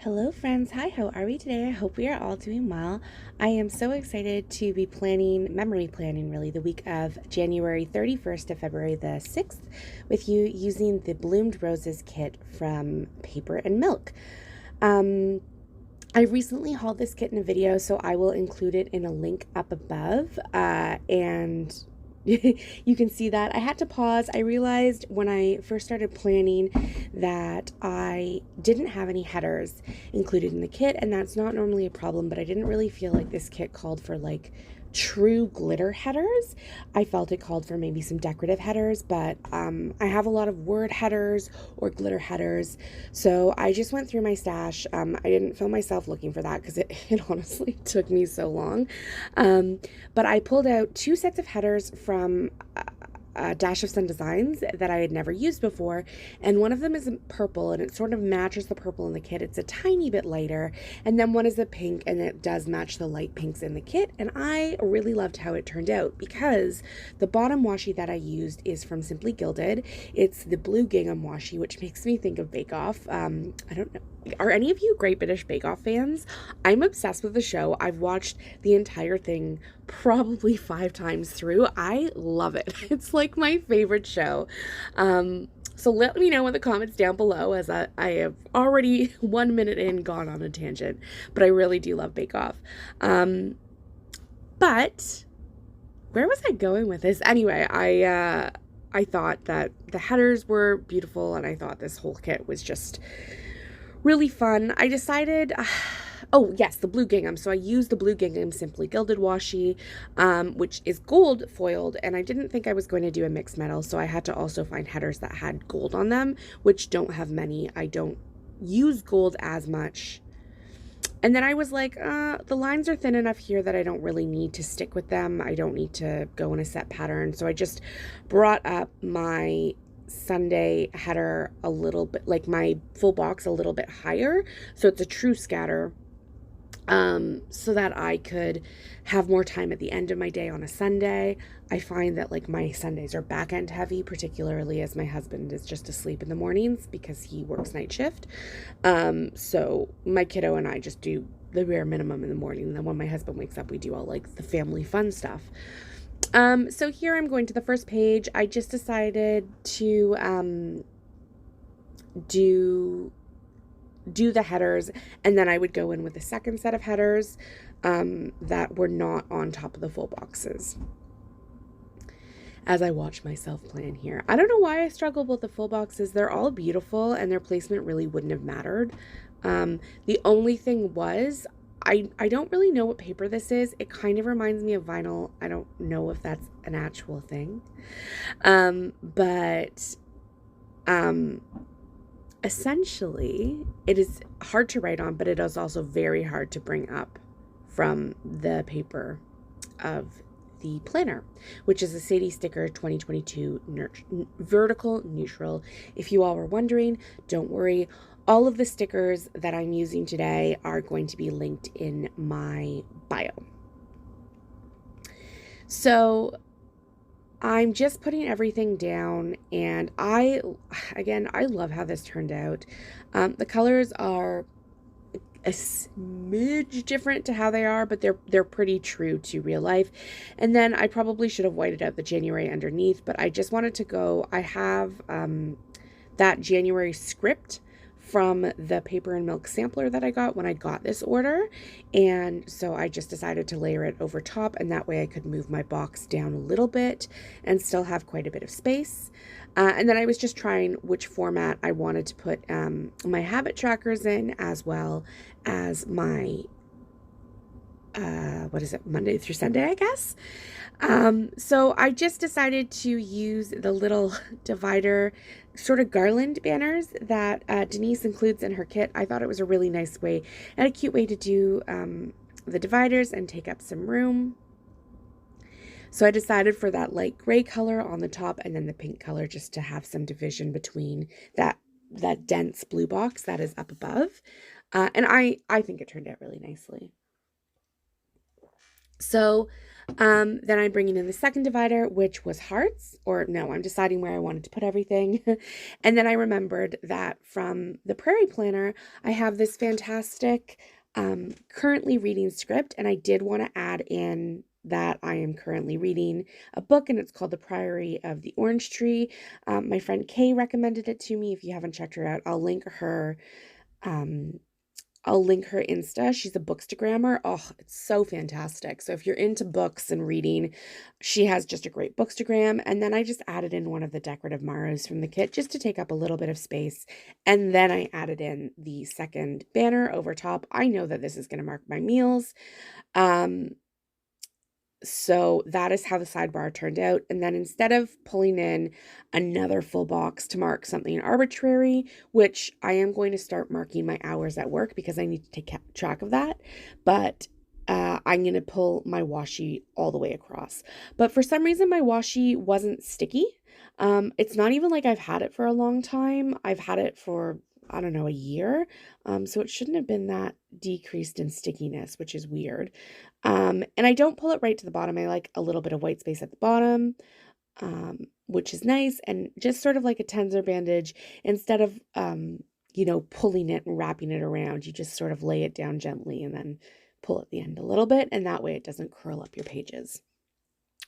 Hello friends, hi, how are we today? I hope we are all doing well. I am so excited to be memory planning really, the week of January 31st to February the 6th with you using the Bloomed Roses kit from Paper and Milk. I recently hauled this kit in a video, so I will include it in a link up above, and you can see that. I had to pause. I realized when I first started planning that I didn't have any headers included in the kit, and that's not normally a problem, but I didn't really feel like this kit called for like true glitter headers. I felt it called for maybe some decorative headers, but I have a lot of word headers or glitter headers, so I just went through my stash. I didn't film myself looking for that because it honestly took me so long, but I pulled out two sets of headers from Dash of Sun Designs that I had never used before, and one of them is purple, and it sort of matches the purple in the kit. It's a tiny bit lighter, and then one is a pink, and it does match the light pinks in the kit, and I really loved how it turned out because the bottom washi that I used is from Simply Gilded. It's the blue gingham washi, which makes me think of Bake Off. I don't know. Are any of you Great British Bake Off fans? I'm obsessed with the show. I've watched the entire thing probably 5 times through. I love it. It's like my favorite show. So let me know in the comments down below, as I have already 1 minute in gone on a tangent, but I really do love Bake Off. But where was I going with this? Anyway, I thought that the headers were beautiful, and I thought this whole kit was just really fun. I decided, oh yes, the blue gingham. So I used the blue gingham Simply Gilded washi, which is gold foiled, and I didn't think I was going to do a mixed metal, so I had to also find headers that had gold on them, which don't have many. I don't use gold as much. And then I was like, the lines are thin enough here that I don't really need to stick with them. I don't need to go in a set pattern. So I just brought up my Sunday header a little bit, like my full box a little bit higher, so it's a true scatter, so that I could have more time at the end of my day on a Sunday. I find that like my Sundays are back end heavy, particularly as my husband is just asleep in the mornings because he works night shift. So my kiddo and I just do the bare minimum in the morning, and then when my husband wakes up, we do all like the family fun stuff. So here I'm going to the first page. I just decided to do the headers, and then I would go in with a second set of headers that were not on top of the full boxes. As I watch myself plan here, I don't know why I struggle with the full boxes. They're all beautiful, and their placement really wouldn't have mattered. The only thing was, I don't really know what paper this is. It kind of reminds me of vinyl. I don't know if that's an actual thing. But essentially, it is hard to write on, but it is also very hard to bring up from the paper of the planner, which is a Sadie Sticker 2022 vertical neutral. If you all were wondering, don't worry. All of the stickers that I'm using today are going to be linked in my bio. So I'm just putting everything down, and I love how this turned out. The colors are a smidge different to how they are, but they're pretty true to real life. And then I probably should have whited out the January underneath, but I just wanted to go, I have that January script from the Paper and Milk sampler that I got when I got this order, and so I just decided to layer it over top, and that way I could move my box down a little bit and still have quite a bit of space. And then I was just trying which format I wanted to put my habit trackers in, as well as my Monday through Sunday, I guess. So I just decided to use the little divider sort of garland banners that Denise includes in her kit. I thought it was a really nice way and a cute way to do the dividers and take up some room. So I decided for that light gray color on the top, and then the pink color just to have some division between that dense blue box that is up above. And I think it turned out really nicely. So then I'm bringing in the second divider, which was hearts, or no, I'm deciding where I wanted to put everything. And then I remembered that from the Prairie Planner, I have this fantastic currently reading script, and I did want to add in that I am currently reading a book, and it's called The Priory of the Orange Tree. My friend Kay recommended it to me. If you haven't checked her out, um, I'll link her Insta. She's a bookstagrammer. Oh, it's so fantastic. So if you're into books and reading, she has just a great bookstagram. And then I just added in one of the decorative Maros from the kit just to take up a little bit of space. And then I added in the second banner over top. I know that this is going to mark my meals. So that is how the sidebar turned out. And then instead of pulling in another full box to mark something arbitrary, which I am going to start marking my hours at work because I need to take track of that, but I'm going to pull my washi all the way across. But for some reason, my washi wasn't sticky. It's not even like I've had it for a long time. I've had it for, I don't know, a year. So it shouldn't have been that decreased in stickiness, which is weird. And I don't pull it right to the bottom. I like a little bit of white space at the bottom, which is nice. And just sort of like a tensor bandage, instead of, pulling it and wrapping it around, you just sort of lay it down gently and then pull at the end a little bit. And that way it doesn't curl up your pages,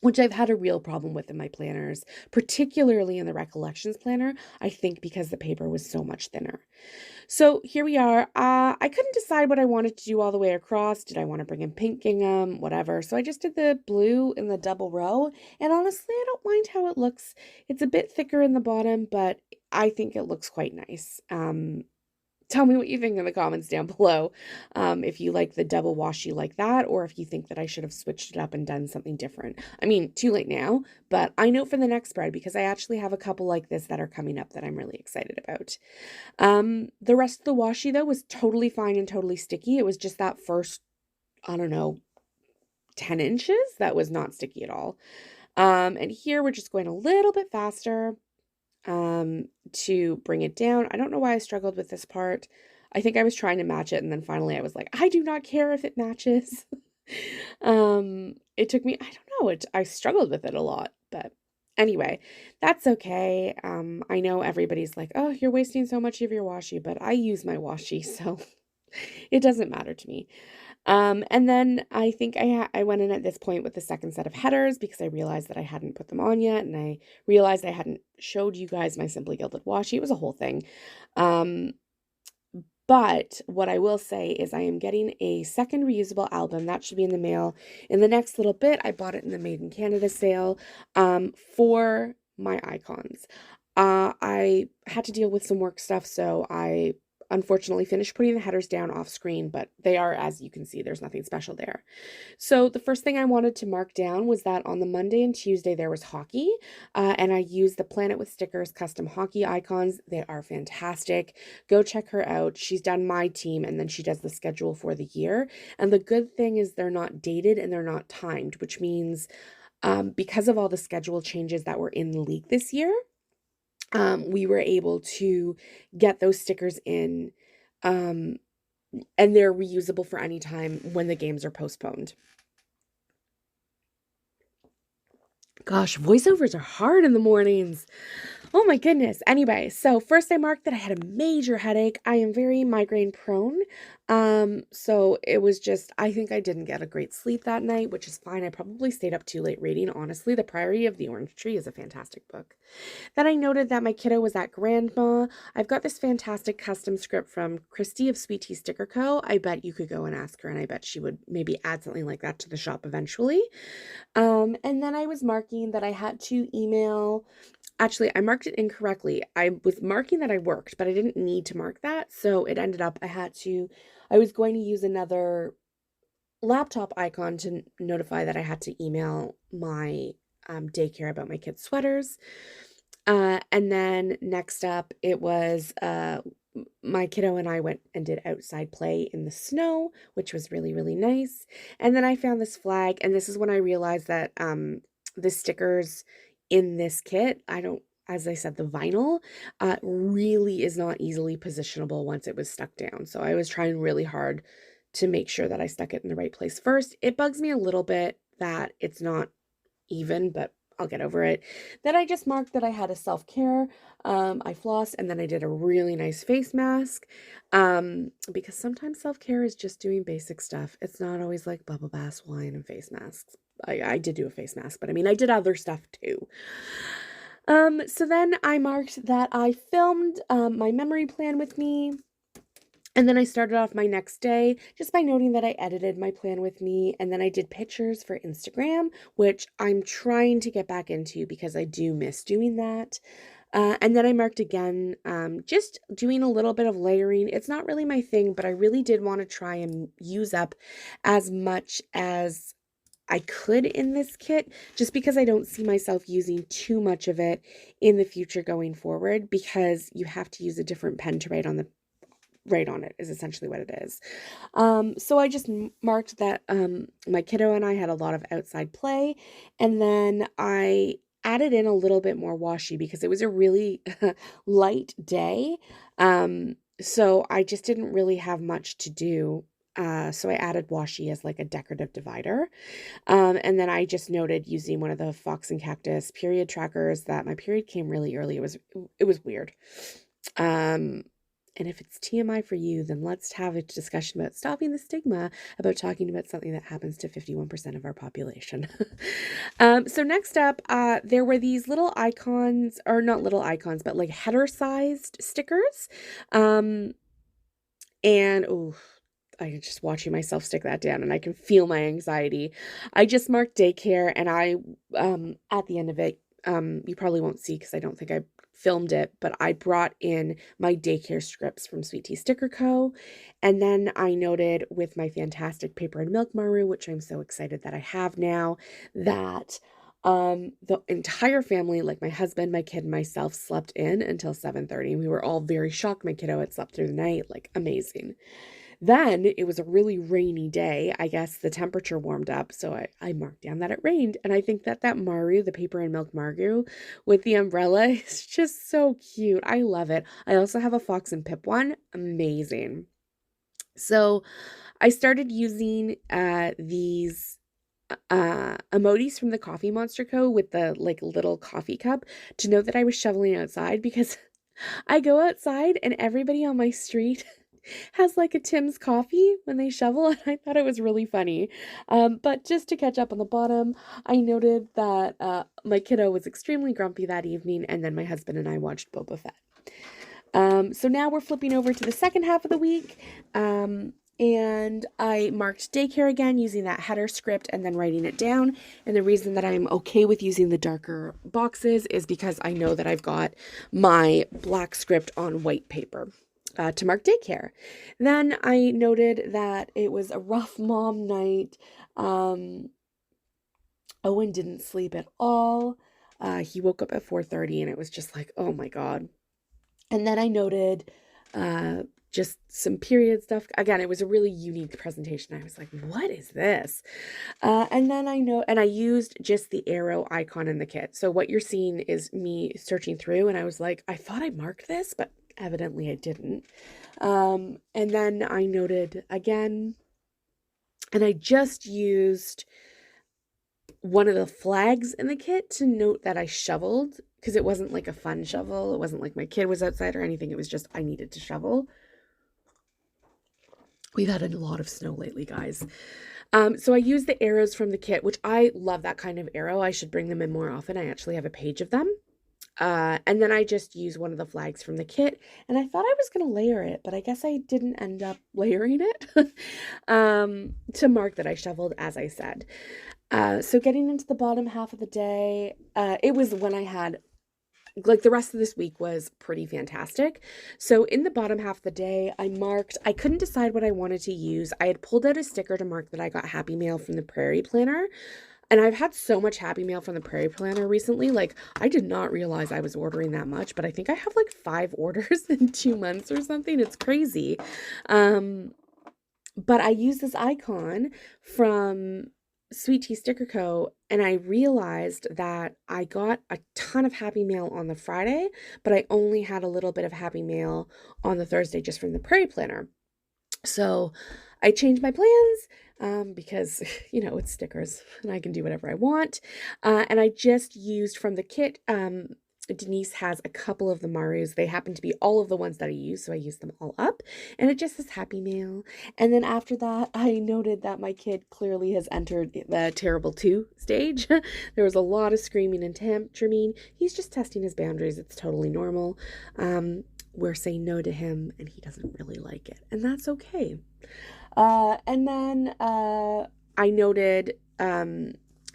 which I've had a real problem with in my planners, particularly in the Recollections planner, I think because the paper was so much thinner. So here we are. I couldn't decide what I wanted to do all the way across. Did I want to bring in pink gingham? Whatever. So I just did the blue in the double row. And honestly, I don't mind how it looks. It's a bit thicker in the bottom, but I think it looks quite nice. Tell me what you think in the comments down below, if you like the double washi like that, or if you think that I should have switched it up and done something different. I mean, too late now, but I know for the next spread because I actually have a couple like this that are coming up that I'm really excited about. The rest of the washi, though, was totally fine and totally sticky. It was just that first, I don't know, 10 inches that was not sticky at all. And here we're just going a little bit faster to bring it down. I don't know why I struggled with this part. I think I was trying to match it, and then finally I was like, I do not care if it matches. It took me, I don't know, I struggled with it a lot, but anyway, that's okay. I know everybody's like, oh, you're wasting so much of your washi, but I use my washi, so it doesn't matter to me. And then I think I went in at this point with the second set of headers because I realized that I hadn't put them on yet, and I realized I hadn't showed you guys my Simply Gilded washi. It was a whole thing. But what I will say is I am getting a second reusable album. That should be in the mail in the next little bit. I bought it in the Made in Canada sale for my icons. I had to deal with some work stuff, so I unfortunately finished putting the headers down off screen, but they are, as you can see, there's nothing special there. So the first thing I wanted to mark down was that on the Monday and Tuesday there was hockey, and I used the Planet with Stickers custom hockey icons. They are fantastic. Go check her out. She's done my team, and then she does the schedule for the year. And the good thing is they're not dated and they're not timed, which means because of all the schedule changes that were in the league this year, we were able to get those stickers in, and they're reusable for any time when the games are postponed. Gosh, voiceovers are hard in the mornings. Oh my goodness. Anyway, so first I marked that I had a major headache. I am very migraine prone. So it was just, I think I didn't get a great sleep that night, which is fine. I probably stayed up too late reading. Honestly, The Priory of the Orange Tree is a fantastic book. Then I noted that my kiddo was at Grandma. I've got this fantastic custom script from Christy of Sweet Tea Sticker Co. I bet you could go and ask her, and I bet she would maybe add something like that to the shop eventually. And then I was marking that I had to email. Actually, I marked it incorrectly. I was marking that I worked, but I didn't need to mark that. So it ended up I was going to use another laptop icon to notify that I had to email my daycare about my kids' sweaters. And then next up, it was my kiddo and I went and did outside play in the snow, which was really, really nice. And then I found this flag, and this is when I realized that the stickers in this kit, as I said, the vinyl really is not easily positionable once it was stuck down. So I was trying really hard to make sure that I stuck it in the right place first. It bugs me a little bit that it's not even, but I'll get over it. Then I just marked that I had a self-care. I flossed, and then I did a really nice face mask, because sometimes self-care is just doing basic stuff. It's not always like bubble baths, wine, and face masks. I did do a face mask, but I mean, I did other stuff too. So then I marked that I filmed my memory plan with me. And then I started off my next day just by noting that I edited my plan with me, and then I did pictures for Instagram, which I'm trying to get back into because I do miss doing that. And then I marked again, just doing a little bit of layering. It's not really my thing, but I really did want to try and use up as much as I could in this kit, just because I don't see myself using too much of it in the future going forward, because you have to use a different pen to write on it is essentially what it is. So I just marked that my kiddo and I had a lot of outside play, and then I added in a little bit more washi because it was a really light day. So I just didn't really have much to do. So I added washi as like a decorative divider. And then I just noted using one of the Fox and Cactus period trackers that my period came really early. It was weird. And if it's TMI for you, then let's have a discussion about stopping the stigma about talking about something that happens to 51% of our population. So next up, there were these little icons, or not little icons, but like header-sized stickers. And, oh, I'm just watching myself stick that down, and I can feel my anxiety. I just marked daycare, and I, at the end of it, you probably won't see because I don't think I filmed it, but I brought in my daycare scripts from Sweet Tea Sticker Co. And then I noted with my fantastic paper and milk Maru, which I'm so excited that I have now, that the entire family, like my husband, my kid, and myself, slept in until 7:30. We were all very shocked my kiddo had slept through the night, like amazing. Then it was a really rainy day. I guess the temperature warmed up, so I marked down that it rained. And I think that Maru, the paper and milk Maru with the umbrella, is just so cute. I love it. I also have a Fox and Pip one. Amazing. So I started using these emojis from the Coffee Monster Co. with the like little coffee cup to know that I was shoveling outside, because I go outside and everybody on my street has like a Tim's coffee when they shovel, and I thought it was really funny. But just to catch up on the bottom, I noted that my kiddo was extremely grumpy that evening, and then my husband and I watched Boba Fett. So now we're flipping over to the second half of the week, and I marked daycare again using that header script and then writing it down. And the reason that I'm okay with using the darker boxes is because I know that I've got my black script on white paper. To mark daycare. Then I noted that it was a rough mom night. Owen didn't sleep at all. He woke up at 4:30, and it was just like, oh my God. And then I noted just some period stuff. Again, it was a really unique presentation. I was like, what is this? And then I used just the arrow icon in the kit. So what you're seeing is me searching through, and I was like, I thought I marked this, but evidently I didn't. And then I noted again, and I just used one of the flags in the kit to note that I shoveled, because it wasn't like a fun shovel. It wasn't like my kid was outside or anything. It was just I needed to shovel. We've had a lot of snow lately, guys. So I used the arrows from the kit, which I love that kind of arrow. I should bring them in more often. I actually have a page of them. And then I just used one of the flags from the kit, and I thought I was going to layer it, but I guess I didn't end up layering it to mark that I shoveled, as I said. So getting into the bottom half of the day, it was when I had, like, the rest of this week was pretty fantastic. So in the bottom half of the day, I couldn't decide what I wanted to use. I had pulled out a sticker to mark that I got Happy Mail from the Prairie Planner. And I've had so much Happy Mail from the Prairie Planner recently. Like, I did not realize I was ordering that much, but I think I have like 5 orders in 2 months or something. It's crazy. But I used this icon from Sweet Tea Sticker Co. and I realized that I got a ton of Happy Mail on the Friday, but I only had a little bit of Happy Mail on the Thursday just from the Prairie Planner. So I changed my plans because, it's stickers and I can do whatever I want. And I just used from the kit. Denise has a couple of the Marus. They happen to be all of the ones that I use, so I used them all up. And it just says Happy Mail. And then after that, I noted that my kid clearly has entered the terrible 2 stage. There was a lot of screaming and tantruming. He's just testing his boundaries. It's totally normal. We're saying no to him, and he doesn't really like it. And that's okay. And then I noted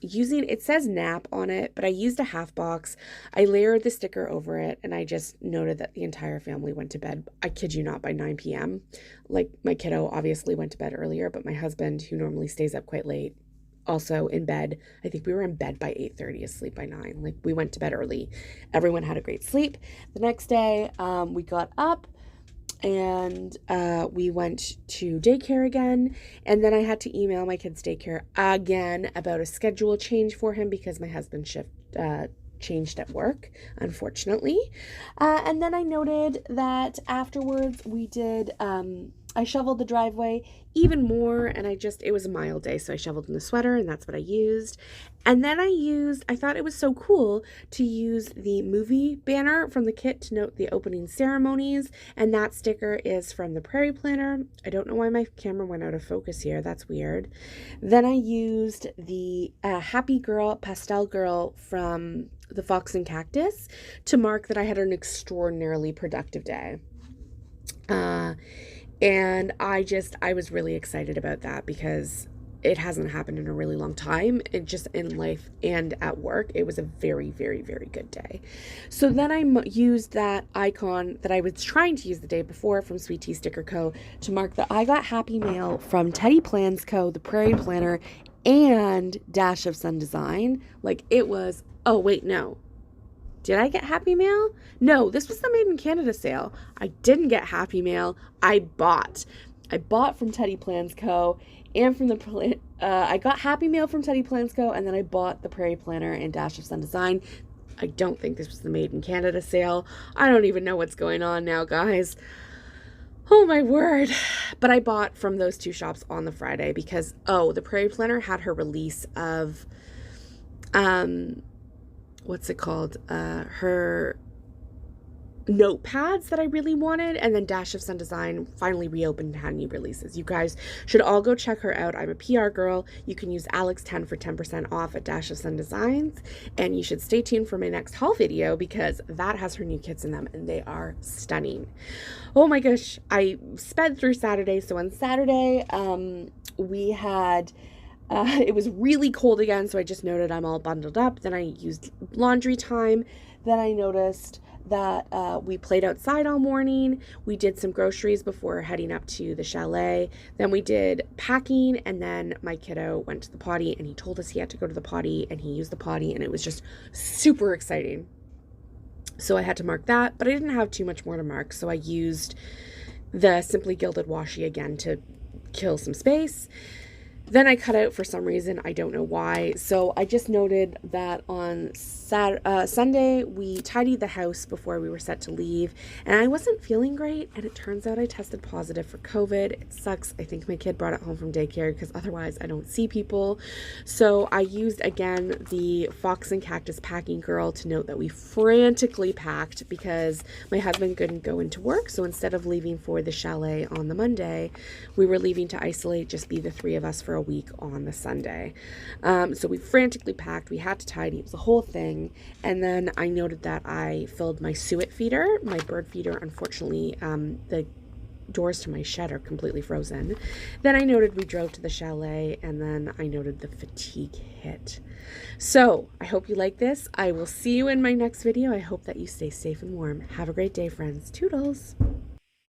it says nap on it, but I used a half box. I layered the sticker over it, and I just noted that the entire family went to bed. I kid you not, by 9 p.m. Like, my kiddo obviously went to bed earlier, but my husband, who normally stays up quite late, also in bed. I think we were in bed by 8:30, asleep by 9. Like, we went to bed early. Everyone had a great sleep. The next day, we got up and we went to daycare again, and then I had to email my kid's daycare again about a schedule change for him because my husband's shift changed at work, unfortunately. And then I noted that afterwards we did I shoveled the driveway even more, and it was a mild day, so I shoveled in the sweater, and that's what I used. And then I thought it was so cool to use the movie banner from the kit to note the opening ceremonies, and that sticker is from the Prairie Planner. I don't know why my camera went out of focus here. That's weird. Then I used the Happy Girl, Pastel Girl from the Fox and Cactus to mark that I had an extraordinarily productive day. And I was really excited about that because it hasn't happened in a really long time. It just in life and at work, it was a very, very, very good day. So then I used that icon that I was trying to use the day before from Sweet Tea Sticker Co. to mark that I got Happy Mail from Teddy Plans Co., the Prairie Planner, and Dash of Sun Design. Like, it was, oh wait, no. Did I get Happy Mail? No, this was the Made in Canada sale. I didn't get Happy Mail. I bought from Teddy Plans Co. and from I got Happy Mail from Teddy Plans Co. and then I bought the Prairie Planner and Dash of Sun Design. I don't think this was the Made in Canada sale. I don't even know what's going on now, guys. Oh my word. But I bought from those 2 shops on the Friday because, the Prairie Planner had her release of, what's it called? Her notepads that I really wanted, and then Dash of Sun Design finally reopened and had new releases. You guys should all go check her out. I'm a PR girl. You can use Alex10 for 10% off at Dash of Sun Designs, and you should stay tuned for my next haul video because that has her new kits in them, and they are stunning. Oh my gosh, I sped through Saturday. So on Saturday, we had it was really cold again, so I just noted I'm all bundled up. Then I used laundry time. Then I noticed that we played outside all morning. We did some groceries before heading up to the chalet. Then we did packing, and then my kiddo went to the potty, and he told us he had to go to the potty, and he used the potty, and it was just super exciting. So I had to mark that, but I didn't have too much more to mark, so I used the Simply Gilded washi again to kill some space. Then I cut out for some reason, I don't know why. So I just noted that on Sunday, we tidied the house before we were set to leave, and I wasn't feeling great, and it turns out I tested positive for COVID. It sucks. I think my kid brought it home from daycare because otherwise I don't see people. So I used, again, the Fox and Cactus Packing Girl to note that we frantically packed because my husband couldn't go into work. So instead of leaving for the chalet on the Monday, we were leaving to isolate, just be the 3 of us for a week on the Sunday. So we frantically packed. We had to tidy. It was a whole thing. And then I noted that I filled my suet feeder, my bird feeder. Unfortunately, the doors to my shed are completely frozen. Then I noted we drove to the chalet, and then I noted the fatigue hit. So I hope you like this. I will see you in my next video. I hope that you stay safe and warm. Have a great day, friends. Toodles.